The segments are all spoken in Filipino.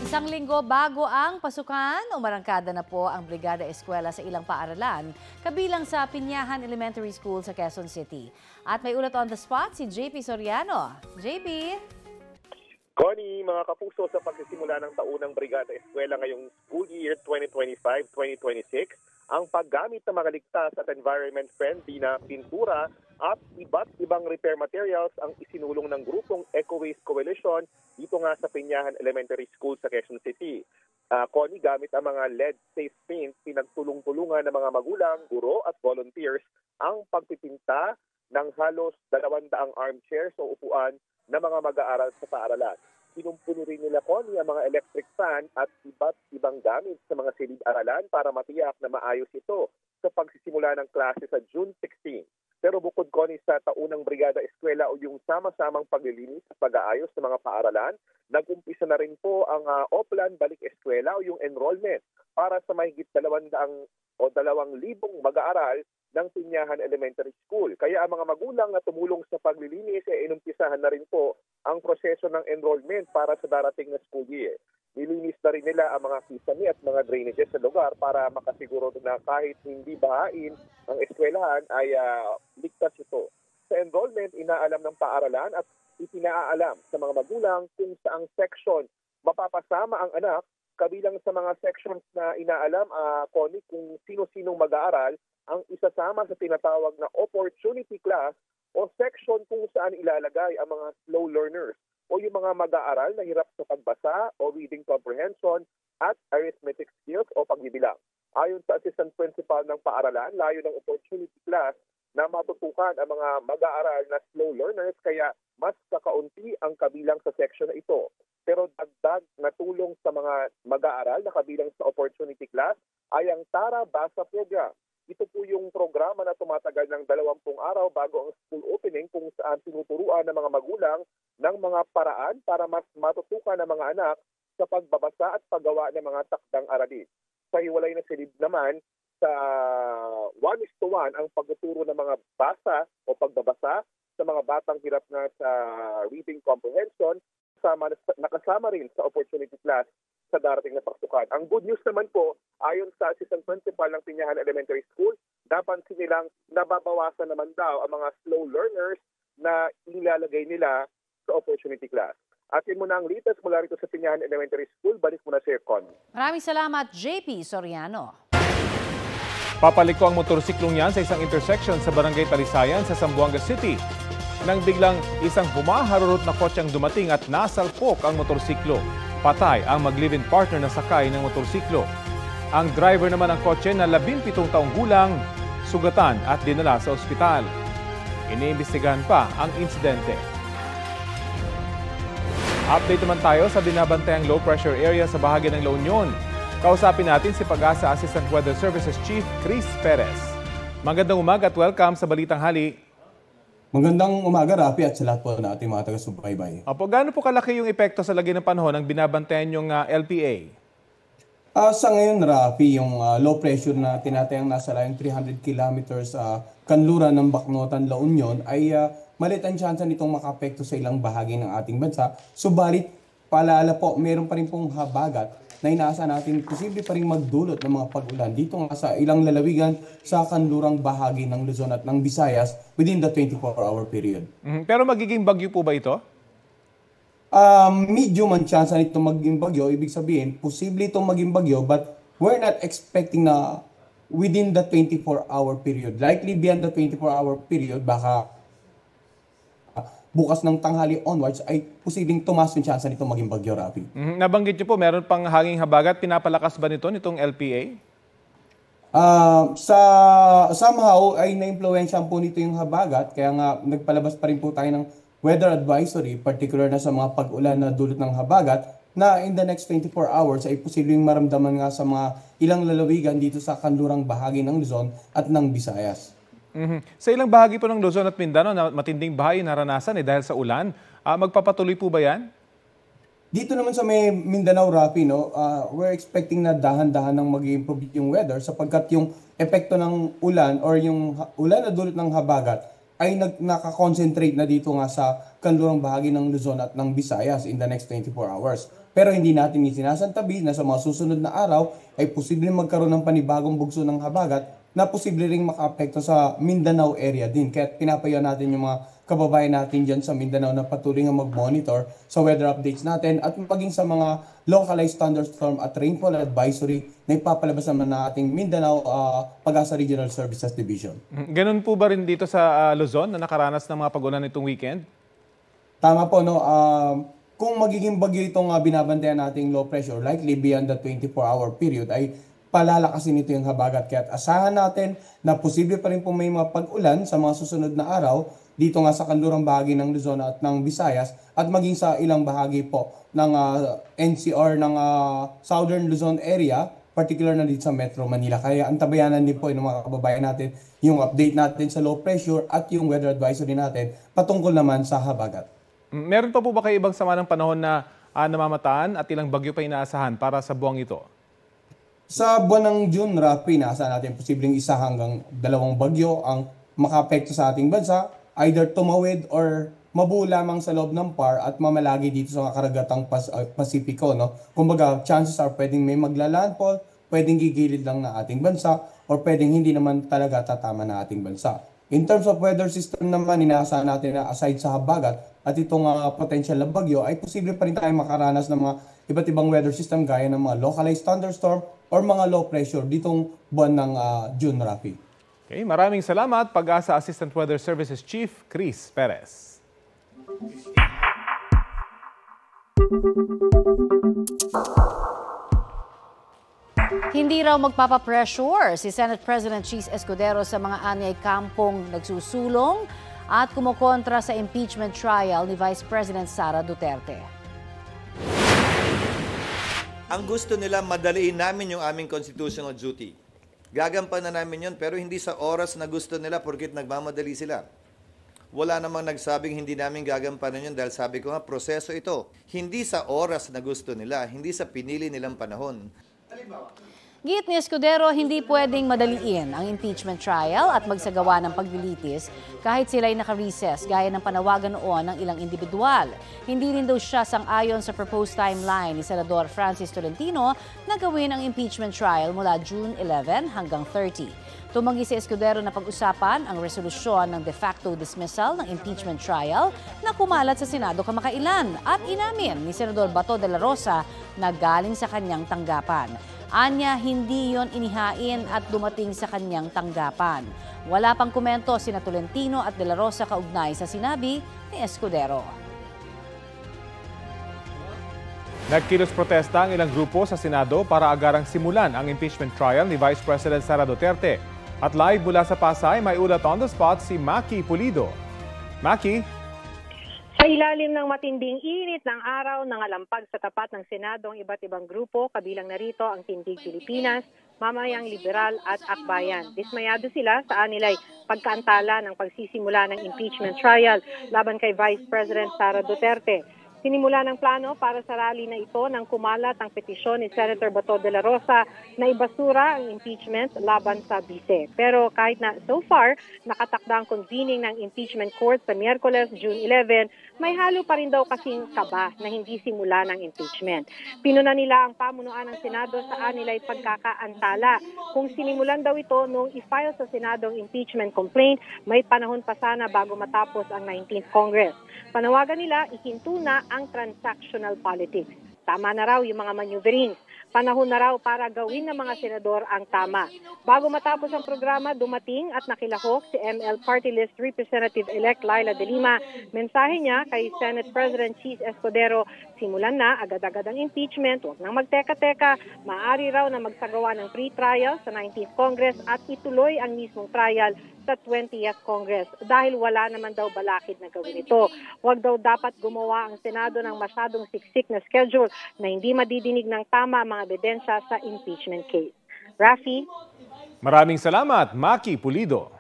Isang linggo bago ang pasukan, umarangkada na po ang Brigada Eskwela sa ilang paaralan, kabilang sa Pinyahan Elementary School sa Quezon City. At may ulat on the spot si JP Soriano. JP? Connie, mga kapuso, sa pagsisimula ng taunang Brigada Eskwela ngayong school year 2025-2026, ang paggamit ng mga ligtas at environment-friendly na pintura at iba't ibang repair materials ang isinulong ng grupong Eco Waste Coalition dito nga sa Pinyahan Elementary School sa Quezon City. Connie, gamit ang mga lead-safe paint, pinagtulong-tulungan ng mga magulang, guro at volunteers ang pagpipinta ng halos 200 armchairs o upuan ng mga mag-aaral sa paaralan. Pinumpuni rin nila, Connie, ang mga electric fan at iba't ibang gamit sa mga silid-aralan para matiyak na maayos ito sa pagsisimula ng klase sa June 16. Pero bukod, Connie, sa taunang Brigada Eskwela o yung sama-samang paglilinis at pag-aayos ng mga paaralan, nag-umpisa na rin po ang Oplan Balik Eskwela o yung enrollment para sa mahigit 200 o 2,000 mag-aaral ng Pinyahan Elementary School. Kaya ang mga magulang na tumulong sa paglilinis ay inumpisahan na rin po ang proseso ng enrollment para sa darating na school year. Nilinis na rin nila ang mga kisame at mga drainages sa lugar para makasiguro na kahit hindi bahain ang eskwelahan ay ligtas ito. Sa enrollment, inaalam ng paaralan at ipinaalam sa mga magulang kung saang section mapapasama ang anak, kabilang sa mga sections na inaalam, Connie, kung sino-sinong mag-aaral ang isasama sa tinatawag na opportunity class o section kung saan ilalagay ang mga slow learners o yung mga mag-aaral na hirap sa pagbasa o reading comprehension at arithmetic skills o pagbibilang. Ayon sa assistant principal ng paaralan, layo ng opportunity class na matutukan ang mga mag-aaral na slow learners kaya mas kakaunti ang kabilang sa section na ito. Pero dagdag na tulong sa mga mag-aaral na kabilang sa opportunity class ay ang Tara Basa Program. Ito po yung programa na tumatagal ng 20 araw bago ang school opening kung saan tinuturuan ng mga magulang ng mga paraan para mas matutukan ng mga anak sa pagbabasa at paggawa ng mga takdang aralin. Sa hiwalay na silid naman, sa 1:1 ang pagtuturo ng mga basa o pagbabasa sa mga batang hirap na sa reading comprehension, nakasama rin sa opportunity class sa darating na pasukan. Ang good news naman po, ayon sa assistant principal ng Pinyahan Elementary School, napansin nilang nababawasan naman daw ang mga slow learners na ilalagay nila sa opportunity class. At yun muna ang latest mula rito sa Pinyahan Elementary School. Balik muna sa Con. Maraming salamat, JP Soriano. Papaliko ang motorsiklong yan sa isang intersection sa Barangay Talisayan sa Zamboanga City. Nang biglang isang humaharurot na kotseng dumating at nasalpok ang motorsiklo. Patay ang mag-live-in partner na sakay ng motorsiklo. Ang driver naman ng kotse na 17 taong gulang, sugatan at dinala sa ospital. Iniimbestigahan pa ang insidente. Update naman tayo sa binabantayang low pressure area sa bahagi ng La Union. Kausapin natin si Pag-asa Assistant Weather Services Chief Chris Perez. Magandang umaga at welcome sa Balitang Hali. Magandang umaga, Rafi, at sa lahat po na ating mga taga-subaybay. Opo, gaano po kalaki yung epekto sa lagay ng panahon ng binabantayan yung LPA? Sa ngayon, Rafi, yung low pressure na tinatayang nasa layong 300 kilometers kanluran ng Bacnotan, La Union ay maliit ang tsansa nitong makapekto sa ilang bahagi ng ating bansa. Subalit, paalala po, meron pa rin pong habagat na inaasahan natin posible pa rin magdulot ng mga pag-ulan dito nga sa ilang lalawigan sa kanlurang bahagi ng Luzon at ng Visayas within the 24-hour period. Pero magiging bagyo po ba ito? Medium ang chance nito maging bagyo. Ibig sabihin, posible itong maging bagyo but we're not expecting na within the 24-hour period. Likely beyond the 24-hour period, baka bukas ng tanghali onwards ay posibleng tumaas yung chance nito maging bagyo, Rafi. Nabanggit niyo po, meron pang hanging habagat. Pinapalakas ba nitong LPA? Somehow ay na-impluwensyahan po nito yung habagat. Kaya nga nagpalabas pa rin po tayo ng weather advisory, particular na sa mga pag-ulan na dulot ng habagat, na in the next 24 hours ay posibleng maramdaman nga sa mga ilang lalawigan dito sa kanlurang bahagi ng Luzon at ng Visayas. Sa ilang bahagi po ng Luzon at Mindanao na matinding baha yung naranasan dahil sa ulan, magpapatuloy po ba yan? Dito naman sa may Mindanao, Rafi, we're expecting na dahan-dahan ng mag-improve yung weather sapagkat yung epekto ng ulan or yung ulan na dulot ng habagat ay nakakonsentrate na dito nga sa kanlurang bahagi ng Luzon at ng Visayas in the next 24 hours. pero hindi natin sinasantabi na sa mga susunod na araw ay posibleng magkaroon ng panibagong bugso ng habagat na posible ring makaapekto sa Mindanao area din. Kaya pinapayuhan natin yung mga kababayan natin dyan sa Mindanao na patuloy nga mag-monitor sa weather updates natin at maging sa mga localized thunderstorm at rainfall advisory na ipapalabas naman na ating Mindanao Pag-asa Regional Services Division. Ganun po ba rin dito sa Luzon na nakaranas ng mga pag-ulan itong weekend? Tama po, no? Kung magiging bagyo itong binabantayan nating low pressure, likely beyond the 24-hour period, ay palalakasin ito yung habagat. Kaya asahan natin na posible pa rin po may mga pag-ulan sa mga susunod na araw dito nga sa kanlurang bahagi ng Luzon at ng Visayas at maging sa ilang bahagi po ng NCR ng Southern Luzon area, particular na dito sa Metro Manila. Kaya antabayanan din po ng mga kababayan natin yung update natin sa low pressure at yung weather advisory natin patungkol naman sa habagat. Meron pa po ba kayo ibang sama ng panahon na namamataan at ilang bagyo pa inaasahan para sa buwang ito? Sa buwan ng June, Rafi, nasa natin posibleng 1 hanggang 2 bagyo ang makaapekto sa ating bansa, either tumawid or mabuo lamang sa loob ng PAR at mamalagi dito sa karagatang Pasipiko. No? Kumbaga, chances are pwedeng may maglalandfall, pwedeng gigilid lang na ating bansa, or pwedeng hindi naman talaga tatama na ating bansa. In terms of weather system naman, inaasahan natin na aside sa habagat at itong potential na bagyo, ay posible pa rin tayo makaranas ng mga iba't ibang weather system gaya ng mga localized thunderstorm or mga low pressure ditong buwan ng June, Rafi. Okay, maraming salamat, Pag-asa Assistant Weather Services Chief Chris Perez. Hindi raw magpapapressure si Senate President Cheese Escudero sa mga anyay kampong nagsusulong at kumukontra sa impeachment trial ni Vice President Sara Duterte. Ang gusto nila, madaliin namin yung aming constitutional duty. Gagampanan namin yun, pero hindi sa oras na gusto nila porkit nagmamadali sila. Wala namang nagsabing hindi namin gagampanan yun dahil sabi ko nga, proseso ito. Hindi sa oras na gusto nila, hindi sa pinili nilang panahon. Git ni Escudero, hindi pwedeng madaliin ang impeachment trial at magsagawa ng paglilitis kahit sila'y naka-recess gaya ng panawagan noon ng ilang individual. Hindi rin daw siya sang-ayon sa proposed timeline ni Senador Francis Tolentino na gawin ang impeachment trial mula June 11 hanggang 30. Tumanggi si Escudero na pag-usapan ang resolusyon ng de facto dismissal ng impeachment trial na kumalat sa Senado kamakailan at inamin ni Senador Bato de la Rosa na galing sa kanyang tanggapan. Anya, hindi yon inihain at dumating sa kanyang tanggapan. Wala pang komento sina Tolentino at de la Rosa kaugnay sa sinabi ni Escudero. Nagkilos protesta ang ilang grupo sa Senado para agarang simulan ang impeachment trial ni Vice President Sara Duterte. At live mula sa Pasay, may ulat on the spot si Maki Pulido. Maki? Sa ilalim ng matinding init ng araw, nangalampag sa tapat ng Senado ang iba't ibang grupo, kabilang narito ang Tindig Pilipinas, Mamayang Liberal at Akbayan. Dismayado sila sa anilay pagkaantala ng pagsisimula ng impeachment trial laban kay Vice President Sara Duterte. Sinimula ng plano para sa rally na ito nang kumalat ang petisyon ni Senator Bato de la Rosa na ibasura ang impeachment laban sa bise. Pero kahit na so far, nakatakda ang convening ng impeachment court sa Miyerkules, June 11, may halo pa rin daw kasing kaba na hindi simula ng impeachment. Pinuna nila ang pamunuan ng Senado sa anilay pagkakaantala. Kung sinimulan daw ito nung i-file sa Senado ang impeachment complaint, may panahon pa sana bago matapos ang 19th Congress. Panawagan nila, ihinto na ang transactional politics. Tama na raw yung mga maneuverings. Panahon na raw para gawin ng mga senador ang tama. Bago matapos ang programa, dumating at nakilahok si ML Party List Representative-elect Laila De Lima. Mensahe niya kay Senate President Cheese Escudero, simulan na agad-agad ang impeachment, huwag nang magteka-teka, maaari raw na magsagawa ng pre-trial sa 19th Congress at ituloy ang mismong trial sa 20th Congress dahil wala naman daw balakid na gawin ito. Huwag daw dapat gumawa ang Senado ng masyadong siksik na schedule na hindi madidinig ng tama ang mga ebidensya sa impeachment case. Rafi? Maraming salamat, Maki Pulido.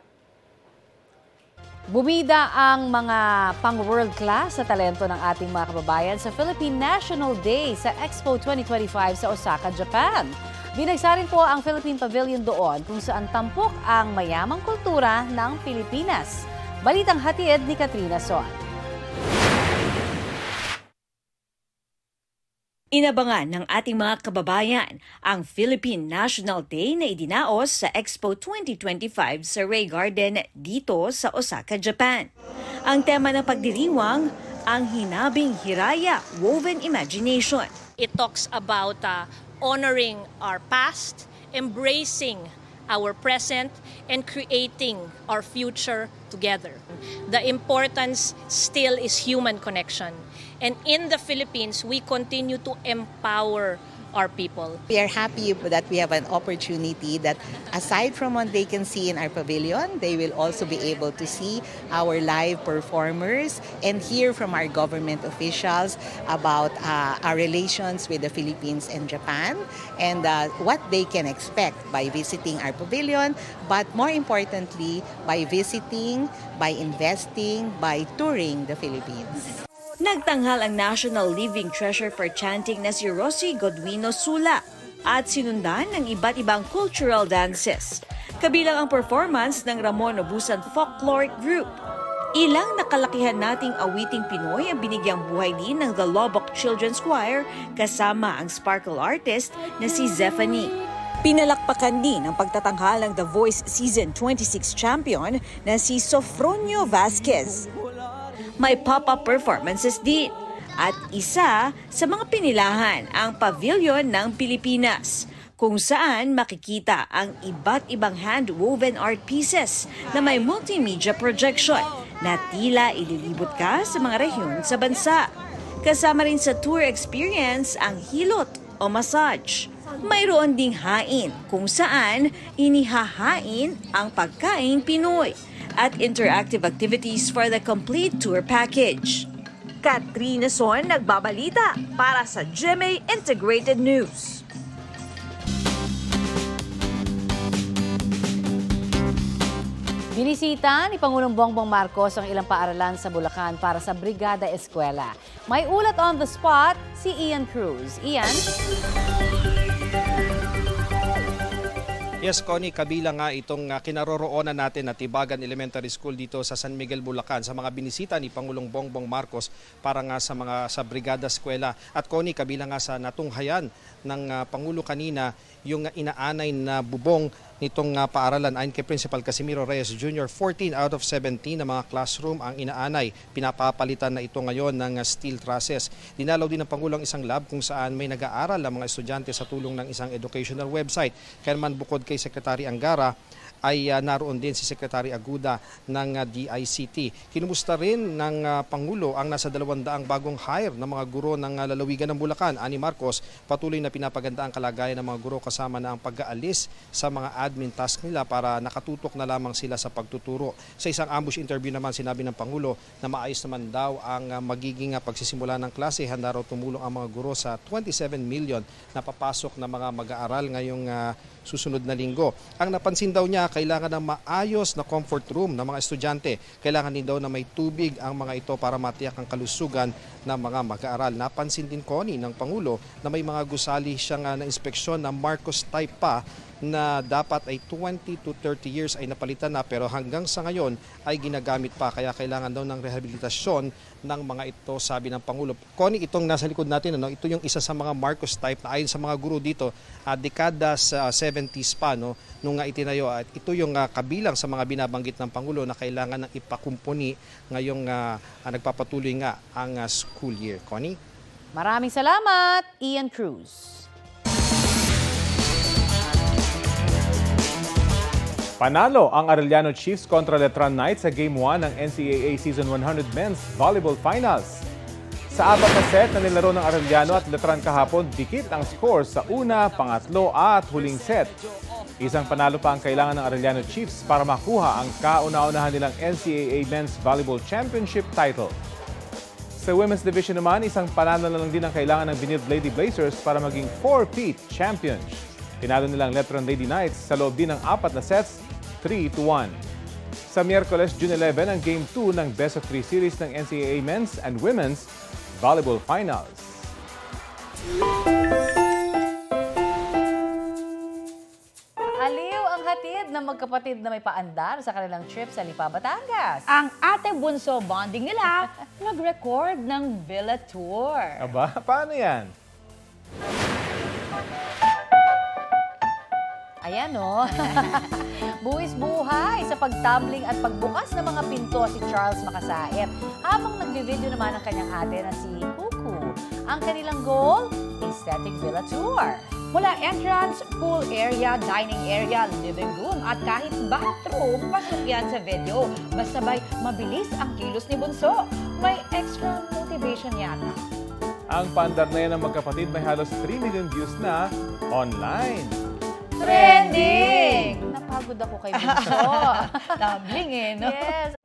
Bumida ang mga pang-world class sa talento ng ating mga kababayan sa Philippine National Day sa Expo 2025 sa Osaka, Japan. Binagsarin po ang Philippine Pavilion doon kung saan tampok ang mayamang kultura ng Pilipinas. Balitang hatid ni Katrina Son. Inabangan ng ating mga kababayan ang Philippine National Day na idinaos sa Expo 2025 sa Ray Garden dito sa Osaka, Japan. Ang tema ng pagdiriwang, ang Hinabing Hiraya Woven Imagination. It talks about honoring our past, embracing our present, and creating our future together. The importance still is human connection. And in the Philippines, we continue to empower our people. We are happy that we have an opportunity that aside from what they can see in our pavilion, they will also be able to see our live performers and hear from our government officials about our relations with the Philippines and Japan and what they can expect by visiting our pavilion, but more importantly, by visiting, by investing, by touring the Philippines. Nagtanghal ang National Living Treasure for Chanting na si Rosie Godwino Sula at sinundan ng iba't ibang cultural dances. Kabilang ang performance ng Ramon Obusan Folkloric Group. Ilang nakalakihan nating awiting Pinoy ang binigyang buhay din ng The Lobok Children's Choir kasama ang sparkle artist na si Zephanie. Pinalakpakan din ang pagtatanghal ng The Voice Season 26 champion na si Sofronio Vasquez. May pop-up performances din. At isa sa mga pinilahan ang Pavilion ng Pilipinas, kung saan makikita ang iba't ibang hand-woven art pieces na may multimedia projection na tila ililibot ka sa mga rehiyon sa bansa. Kasama rin sa tour experience ang hilot o massage. Mayroon ding hain kung saan inihahain ang pagkaing Pinoy at interactive activities for the complete tour package. Katrina Son nagbabalita para sa GMA Integrated News. Binisita ni Pangulong Bongbong Marcos ang ilang paaralan sa Bulacan para sa Brigada Eskwela. May ulat on the spot si Ian Cruz. Ian? Yes, Connie, kabilang nga itong kinaroroonan natin na Tibagan Elementary School dito sa San Miguel, Bulacan sa mga binisita ni Pangulong Bongbong Marcos para nga sa Brigada Eskwela. At Connie, kabilang nga sa natunghayan ng Pangulo kanina yung inaanay na bubong nitong paaralan. Ayon kay Principal Casimiro Reyes Jr., 14 out of 17 na mga classroom ang inaanay. Pinapapalitan na ito ngayon ng steel trusses. Dinalaw din ng Pangulo ang isang lab kung saan may nag-aaral ang mga estudyante sa tulong ng isang educational website. Kaya naman bukod kay Secretary Angara, ay naroon din si Secretary Aguda ng DICT. Kinumusta rin ng Pangulo ang nasa 200 bagong hire ng mga guro ng lalawigan ng Bulacan. Ani Marcos, patuloy na pinapaganda ang kalagayan ng mga guro kasama na ang pag-aalis sa mga admin task nila para nakatutok na lamang sila sa pagtuturo. Sa isang ambush interview naman, sinabi ng Pangulo na maayos naman daw ang magiging pagsisimula ng klase. Handa raw tumulong ang mga guro sa 27 million na papasok na mga mag-aaral ngayong susunod na linggo. Ang napansin daw niya, kailangan ng maayos na comfort room ng mga estudyante. Kailangan din daw na may tubig ang mga ito para matiyak ang kalusugan ng mga mag-aaral. Napansin din Connie ng Pangulo na may mga gusali siyang na inspeksyon na Marcos type pa na dapat ay 20 to 30 years ay napalitan na pero hanggang sa ngayon ay ginagamit pa, kaya kailangan daw ng rehabilitasyon ng mga ito, sabi ng Pangulo. Connie, itong nasa likod natin, ito yung isa sa mga Marcos type na ayon sa mga guro dito, dekada sa 70s pa, nung itinayo. At ito yung kabilang sa mga binabanggit ng Pangulo na kailangan ng ipakumpuni ngayong nagpapatuloy nga ang school year. Connie? Maraming salamat, Ian Cruz. Panalo ang Arellano Chiefs kontra Letran Knights sa Game 1 ng NCAA Season 100 Men's Volleyball Finals. Sa 4 na set na nilaro ng Arellano at Letran kahapon, dikit ang scores sa una, pangatlo at huling set. Isang panalo pa ang kailangan ng Arellano Chiefs para makuha ang kauna-unahan nilang NCAA Men's Volleyball Championship title. Sa Women's Division naman, isang panalo na lang din ang kailangan ng Benilde Lady Blazers para maging 4-peat champions. Tinalo nilang Letran Lady Knights sa loob din ng 4 na sets, 3-1. Sa Miyerkules, June 11, ang Game 2 ng Best of 3 series ng NCAA Men's and Women's Volleyball Finals. Aliw ang hatid ng magkapatid na may paandar sa kanilang trip sa Lipa, Batangas. Ang ate bunso bonding nila nag-record ng Villa Tour. Aba, paano yan? Ayan, no? Buwis buhay sa pagtumbling at pagbukas ng mga pinto si Charles Makasaip. Habang nagbe-video naman ang kanyang ate na si Kuku. Ang kanilang goal, aesthetic villa tour. Mula entrance, pool area, dining area, living room at kahit bathroom, pasok yan sa video. Basta ba'y mabilis ang kilos ni Bunso. May extra motivation yata. Ang paandar na yan ng magkapatid may halos 3 million views na online. Trending! Napagod ako kay Bunso. Tumbling eh, no? Yes.